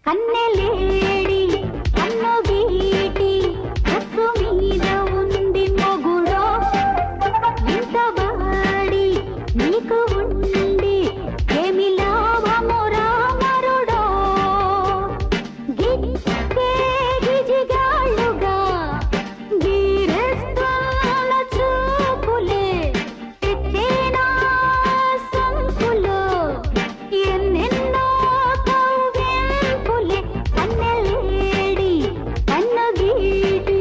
కన్నెలేడి కన్ను గీటి కసు మీద ఉంది మొగుడో ఇంత బాడి నీకు ఉండి ఏమి లాభము రామరుడో గిట్టే గిజిగాళ్ళుగా గీరేస్తున్న చూపులే తెచ్చేనా సంపులో ఎన్నెన్నో కవ్వింపులే కన్నెలేడి కన్ను గీటి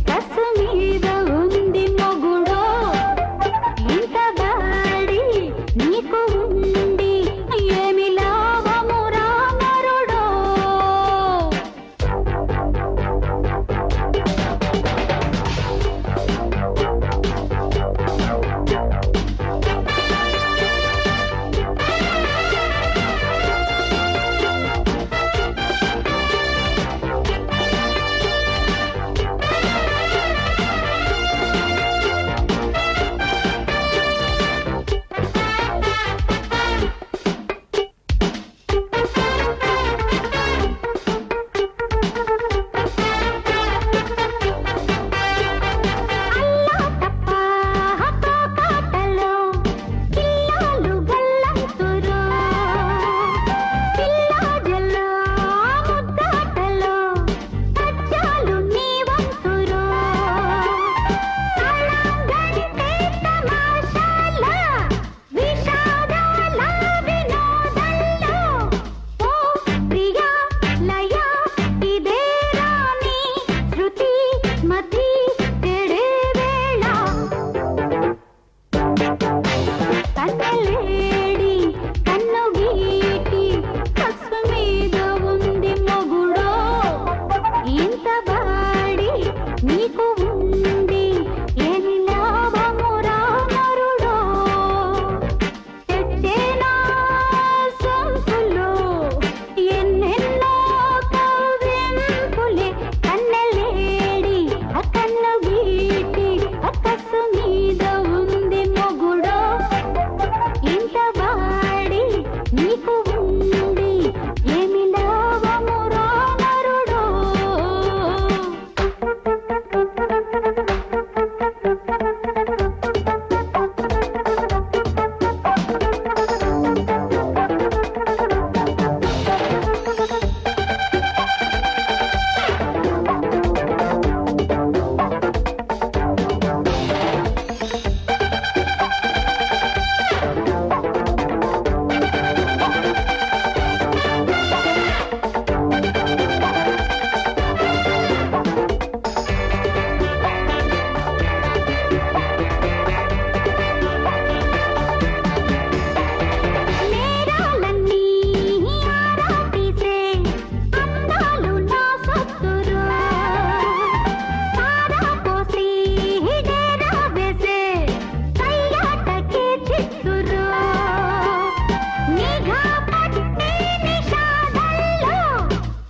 కసు మీద ఉంది మొగుడో ఇంత బాడి నీకు ఉండి ఏమి లాభము రామరుడో అల్లా తప్ప హతోకాటలో పిల్లలు గల్లంతురు పిల్లాజల్లో ముద్దాటలో సజ్జాలు నీ వంతురు అళంగంటే తమాషాల విషాదాల వినోదంలో ఓ ప్రియా లయ ఇదే రాణి శృతి మతి తెడే వేళ కన్నెలేడి కన్ను గీటి కసు మీద ఉంది మొగుడో ఇంత బాడి నీకు ఉండి ఏమి లాభము రామరుడో తెచ్చేనా సొంపులో ఎన్నెన్నో కవ్వింపులే కన్నెలేడి కన్ను గీటి కసు మీద ఉంది మొగుడో ఇంత బాడి నీకు ఉండి ఏమి లాభము రామరుడో నేరాలన్నీ ఆరా తీసే అందాలు నా సొత్తురు సారా పోసి డేరా వేసే సయ్యాటకే చిత్తురు నిఘా పట్టే నిషాదల్లో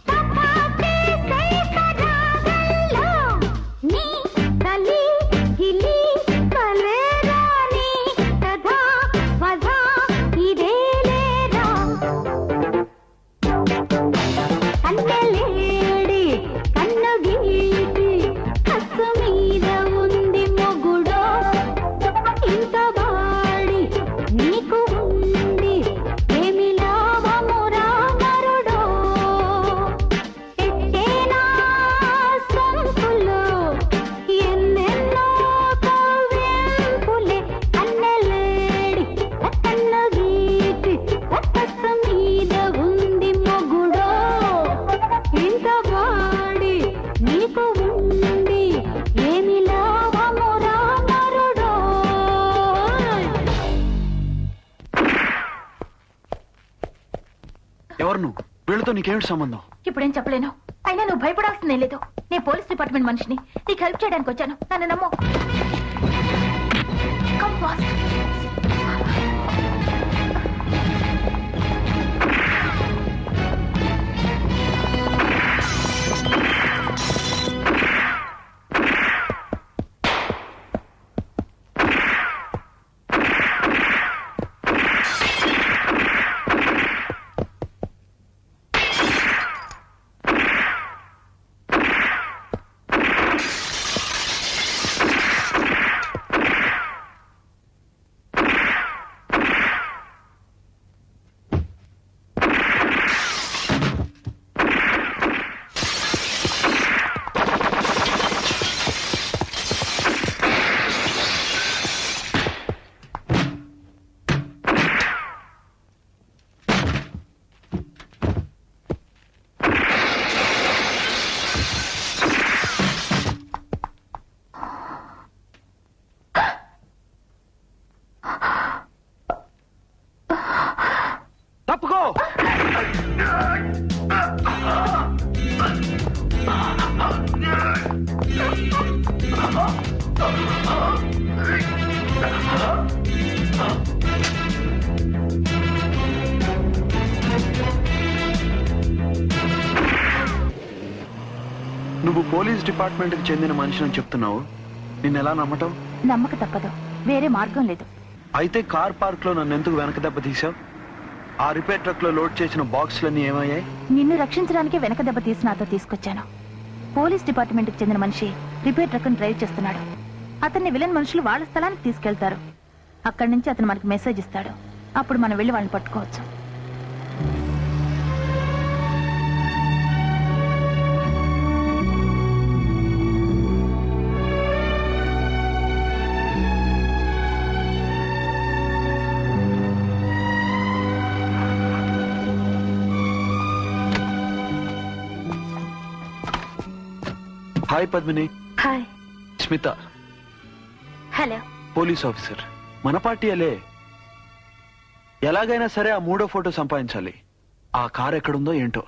తపాకే సైకరాగల్లో నీ తలి హిలి కలేరాని కథా వధా ఇదే లేరా కన్నెలేడి కన్ను గీటి కసు మీద ఉంది మొగుడో ఇంత బాడి నీకు ఉండి ఏమి లాభము రామరుడో తెచ్చేనా సొంపులో ఎన్నెన్నో కవ్వింపులే కన్నెలేడి కన్ను గీటి కసు మీద ఉంది మొగుడో ఇంత బాడి నీకు ఉండి ఏమి లాభము రామరుడో ఎవరు నువ్వు? వీళ్ళతో నీకేమిటి సంబంధం? ఇప్పుడేం చెప్పలేను. అయినా నువ్వు భయపడాల్సిందే లేదు. నేను పోలీస్ డిపార్ట్మెంట్ మనిషిని. నీకు హెల్ప్ చేయడానికి వచ్చాను. నన్ను నమ్ము. Come fast. నువ్వు పోలీస్ డిపార్ట్మెంట్ కి చెందిన మనిషిని చెప్తున్నావు, నిన్ను ఎలా నమ్మటం? నమ్మక తప్పదు, వేరే మార్గం లేదు. అయితే కార్ పార్క్ లో నన్ను ఎందుకు వెనక దెబ్బ తీసావు? ఆ రిపేర్ ట్రక్ లో లోడ్ చేసిన బాక్సులన్నీ ఏమయ్యాయి? నిన్ను రక్షించడానికి వెనక దెబ్బ తీసి నాతో తీసుకొచ్చాను. పోలీస్ డిపార్ట్మెంట్ కి చెందిన మనిషి రిపేర్ ట్రక్ డ్రైవ్ చేస్తున్నాడు. అతన్ని విలన్ మనుషులు వాళ్ళ స్థలానికి తీసుకెళ్తారు. అక్కడి నుంచి అతను మనకి మెసేజ్ ఇస్తాడు. అప్పుడు మనం వెళ్ళి వాళ్ళని పట్టుకోవచ్చు. Hi Padmini. Hi. Smita, hello. Police officer. మన పార్టీయలే. ఎలాగైనా సరే ఆ 3వ ఫోటో సంపాదించాలి. ఆ కార్ ఎక్కడుందో ఏంటో.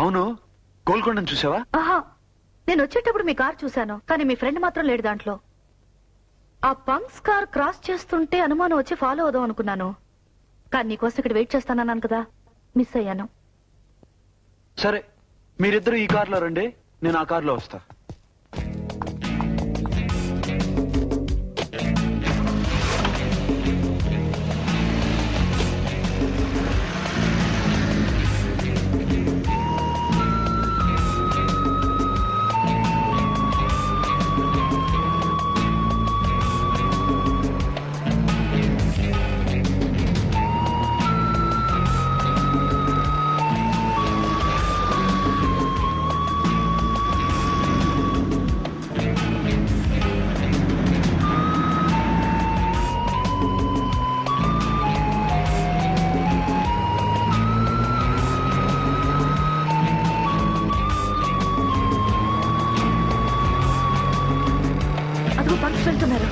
అవును, గోల్కొండను చూసావా? ఆహా, నేను వచ్చేటప్పుడు మీ కార్ చూశాను, కానీ మీ ఫ్రెండ్ మాత్రం లేడు దాంట్లో. ఆ పంక్స్ కార్ క్రాస్ చేస్తుంటే అనుమానం వచ్చి ఫాలో అవుదాం అనుకున్నాను, కానీ నీకోసం ఇక్కడ వెయిట్ చేస్తానన్నాను కదా, మిస్ అయ్యాను. సరే, మీరిద్దరు ఈ కార్లో రండి, నేను ఆ కార్లో వస్తా. అదిగో పంక్స్ వెళ్తున్నారు.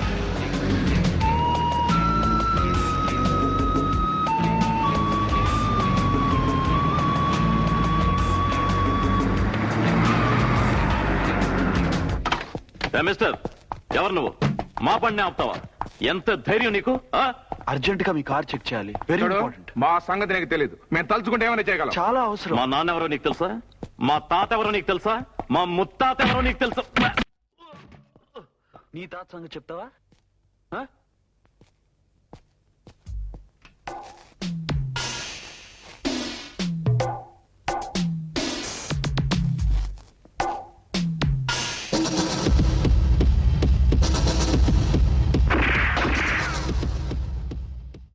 మిస్టర్, ఎవరు నువ్వు? మా పడిని ఆపుతావా? ఎంత ధైర్యం నీకు? అర్జెంట్ గా మీ కార్ చెక్ చేయాలి. Very important. మా సంగతి నీకు తెలియదు, మేము తలుచుకుంటే ఏమైనా చేయగలం. చాలా అవసరం. మా నాన్న ఎవరో నీకు తెలుసా? మా తాత ఎవరో నీకు తెలుసా? మా ముత్తాత ఎవరో నీకు తెలుసా? నీ తాత సంగతి చెప్తావా?